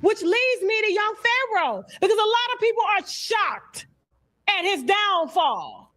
which leads me to young Pharaoh, because a lot of people are shocked at his downfall.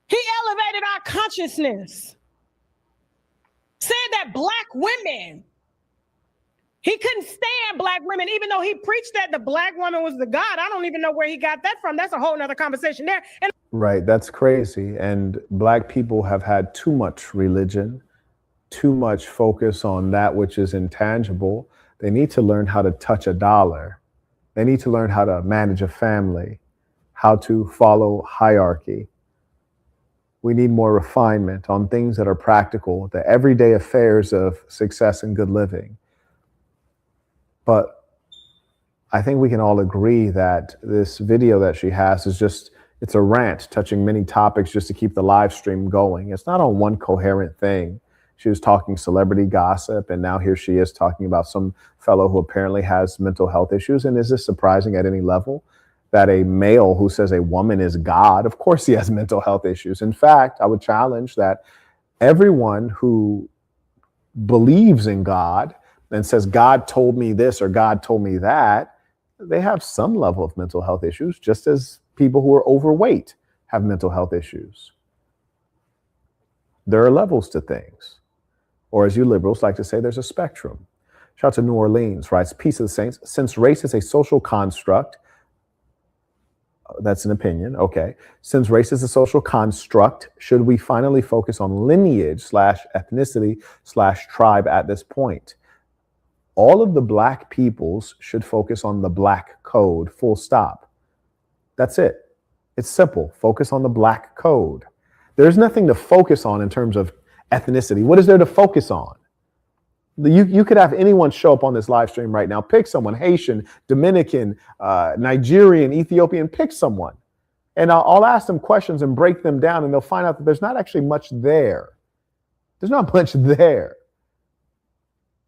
He elevated our consciousness, said that black women, he couldn't stand black women, even though he preached that the black woman was the God. I don't even know where he got that from. That's a whole nother conversation there. And right, that's crazy. And black people have had too much religion, too much focus on that which is intangible. They need to learn how to touch a dollar. They need to learn how to manage a family, how to follow hierarchy. We need more refinement on things that are practical, the everyday affairs of success and good living. But I think we can all agree that this video that she has is just, it's a rant touching many topics just to keep the live stream going. It's not on one coherent thing. She was talking celebrity gossip, and now here she is talking about some fellow who apparently has mental health issues. And is this surprising at any level? That a male who says a woman is God, of course he has mental health issues. In fact, I would challenge that everyone who believes in God and says, God told me this or God told me that, they have some level of mental health issues, just as people who are overweight have mental health issues. There are levels to things. Or as you liberals like to say, there's a spectrum. Shout out to New Orleans, writes, Peace of the Saints. Since race is a social construct, that's an opinion, okay. Since race is a social construct, should we finally focus on lineage / ethnicity / tribe at this point? All of the black peoples should focus on the black code, full stop. That's it. It's simple. Focus on the black code. There's nothing to focus on in terms of ethnicity. What is there to focus on? You could have anyone show up on this live stream right now. Pick someone, Haitian, Dominican, Nigerian, Ethiopian, pick someone. And I'll ask them questions and break them down, and they'll find out that there's not actually much there. There's not much there.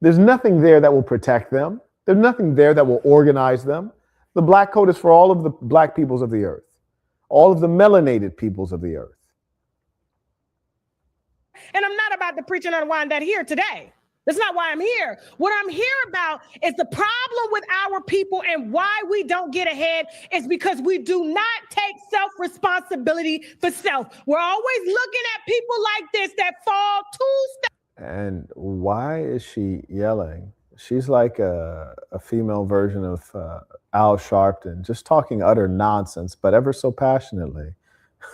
There's nothing there that will protect them. There's nothing there that will organize them. The black code is for all of the black peoples of the earth, all of the melanated peoples of the earth. And I'm not about to preach and unwind that here today. That's not why I'm here. What I'm here about is the problem with our people, and why we don't get ahead is because we do not take self-responsibility for self. We're always looking at people like this that fall 2 steps. And why is she yelling? She's like a female version of Al Sharpton, just talking utter nonsense, but ever so passionately.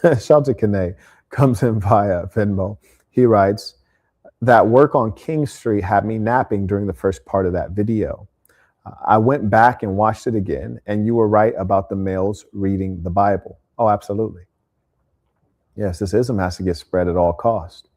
Shout out to Kane, comes in via Venmo. He writes, that work on King Street had me napping during the first part of that video. I went back and watched it again, and you were right about the males reading the Bible. Oh, absolutely. Yes, this ism has to get spread at all costs.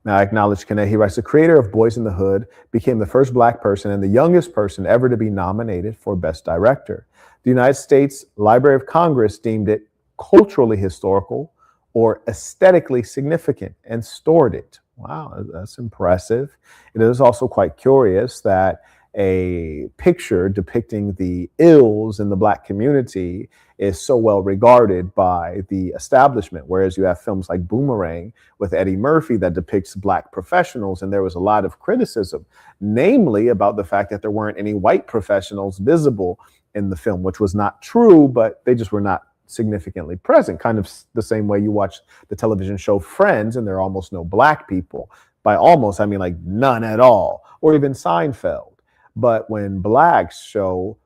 Now, I acknowledge Kane. He writes, the creator of Boys in the Hood became the first black person and the youngest person ever to be nominated for Best Director. The United States Library of Congress deemed it culturally historical or aesthetically significant and stored it. Wow, that's impressive. It is also quite curious that a picture depicting the ills in the black community is so well regarded by the establishment, whereas you have films like Boomerang with Eddie Murphy that depicts black professionals, and there was a lot of criticism, namely about the fact that there weren't any white professionals visible in the film, which was not true, but they just were not significantly present, kind of the same way you watch the television show Friends and there are almost no black people. By almost, I mean like none at all, or even Seinfeld. But when blacks show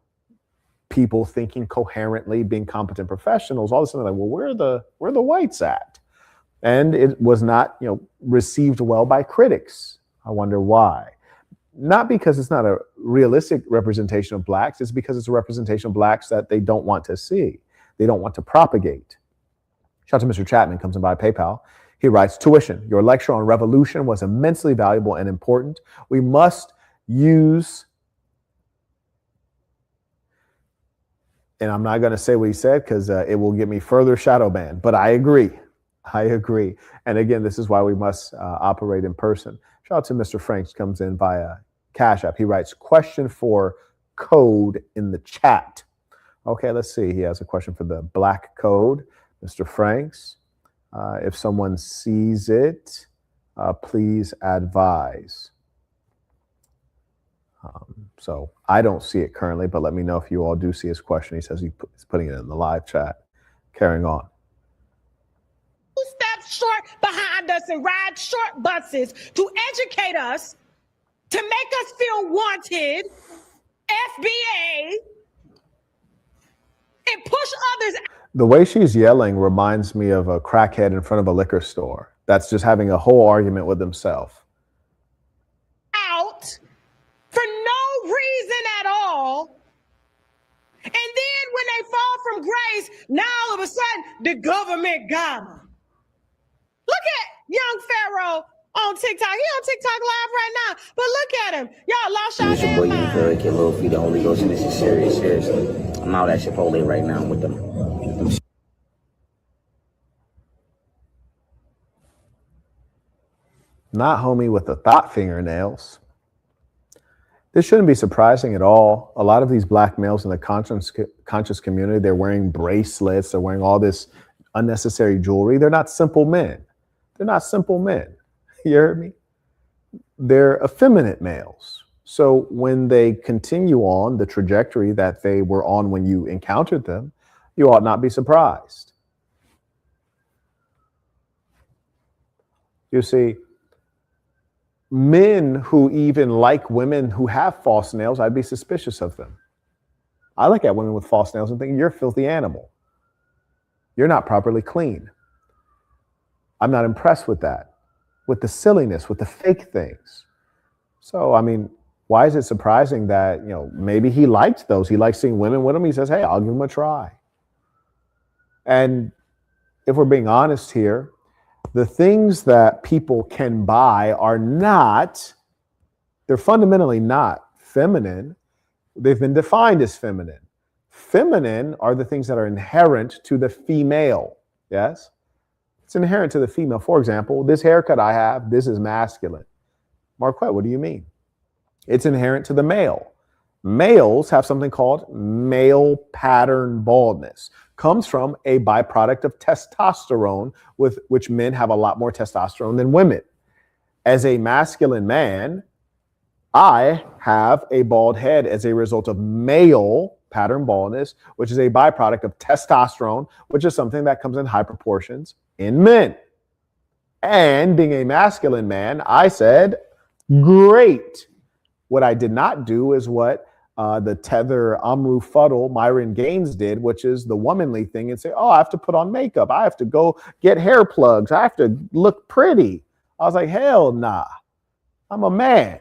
people thinking coherently, being competent professionals, all of a sudden like, well, where are the whites at? And it was not, received well by critics. I wonder why. Not because it's not a realistic representation of blacks, it's because it's a representation of blacks that they don't want to see. They don't want to propagate. Shout out to Mr. Chapman, comes in by PayPal. He writes, tuition, your lecture on revolution was immensely valuable and important. We must use, and I'm not going to say what he said because it will get me further shadow banned, but I agree. I agree. And again, this is why we must operate in person. Shout out to Mr. Franks, comes in via Cash App. He writes, question for code in the chat. Okay, let's see. He has a question for the black code, Mr. Franks. If someone sees it, please advise. So I don't see it currently, but let me know if you all do see his question. He says he's putting it in the live chat. Carrying on. Step short behind us and ride short buses to educate us, to make us feel wanted, FBA, and push others. The way she's yelling reminds me of a crackhead in front of a liquor store that's just having a whole argument with himself. Out for no reason at all. And then when they fall from grace, now all of a sudden the government got them. Look at young Pharaoh on TikTok. He on TikTok live right now. But look at him. Y'all lost y'all damn mind. Very kid, little feet, the Holy Ghost, and this is serious, seriously. I'm out at Chipotle right now with them. Not homie with the thought fingernails. This shouldn't be surprising at all. A lot of these black males in the conscious community, they're wearing bracelets, they're wearing all this unnecessary jewelry. They're not simple men. They're not simple men. You heard me? They're effeminate males. So when they continue on the trajectory that they were on when you encountered them, you ought not be surprised. You see, men who even like women who have false nails, I'd be suspicious of them. I look at women with false nails and think, you're a filthy animal. You're not properly clean. I'm not impressed with that, with the silliness, with the fake things. So, I mean, why is it surprising that, maybe he liked those? He likes seeing women with them. He says, hey, I'll give them a try. And if we're being honest here, the things that people can buy are they're fundamentally not feminine. They've been defined as feminine. Feminine are the things that are inherent to the female. Yes? It's inherent to the female. For example, this haircut I have, this is masculine. Marquette, what do you mean? It's inherent to the male. Males have something called male pattern baldness. Comes from a byproduct of testosterone, with which men have a lot more testosterone than women. As a masculine man, I have a bald head as a result of male pattern baldness, which is a byproduct of testosterone, which is something that comes in high proportions in men. And being a masculine man, I said, great. What I did not do is what the tether Amru Fuddle Myron Gaines did, which is the womanly thing, and say, oh, I have to put on makeup. I have to go get hair plugs. I have to look pretty. I was like, hell nah. I'm a man.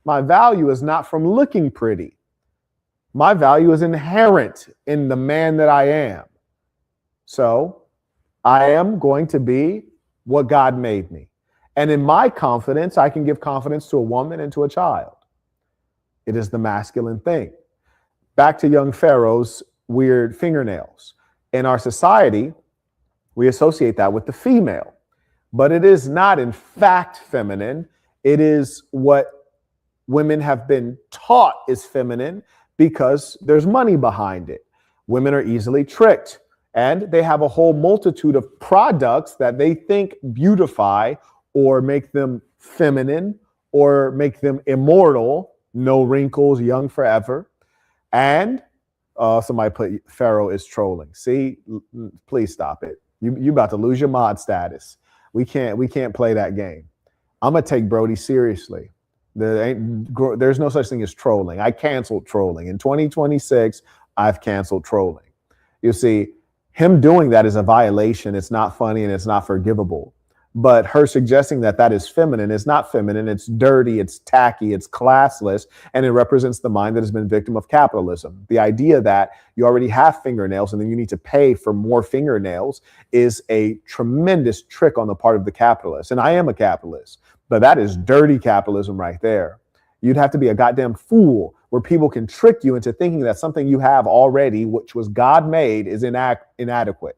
My value is not from looking pretty. My value is inherent in the man that I am. So I am going to be what God made me. And in my confidence, I can give confidence to a woman and to a child. It is the masculine thing. Back to young Pharaoh's weird fingernails. In our society, we associate that with the female, but it is not in fact feminine. It is what women have been taught is feminine because there's money behind it. Women are easily tricked, and they have a whole multitude of products that they think beautify or make them feminine or make them immortal. No wrinkles, young forever. And somebody put Pharaoh is trolling. See, please stop it. You about to lose your mod status. We can't play that game. I'm gonna take Brody seriously. There's no such thing as trolling. I canceled trolling. In 2026, I've canceled trolling. You see, him doing that is a violation. It's not funny and it's not forgivable. But her suggesting that that is feminine is not feminine. It's dirty, it's tacky, it's classless, and it represents the mind that has been victim of capitalism. The idea that you already have fingernails and then you need to pay for more fingernails is a tremendous trick on the part of the capitalist. And I am a capitalist, but that is dirty capitalism right there. You'd have to be a goddamn fool where people can trick you into thinking that something you have already, which was God made, is inadequate.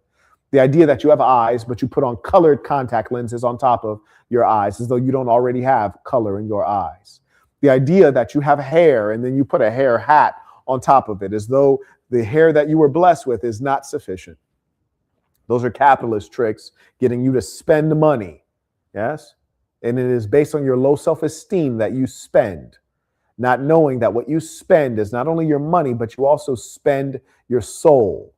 The idea that you have eyes, but you put on colored contact lenses on top of your eyes as though you don't already have color in your eyes. The idea that you have hair and then you put a hair hat on top of it as though the hair that you were blessed with is not sufficient. Those are capitalist tricks getting you to spend money. Yes? And it is based on your low self-esteem that you spend. not knowing that what you spend is not only your money, but you also spend your soul.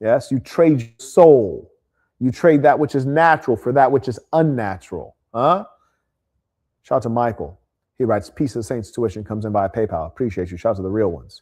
Yes, you trade your soul. You trade that which is natural for that which is unnatural. Huh? Shout out to Michael. He writes, Peace of the Saints tuition comes in via PayPal. Appreciate you. Shout out to the real ones.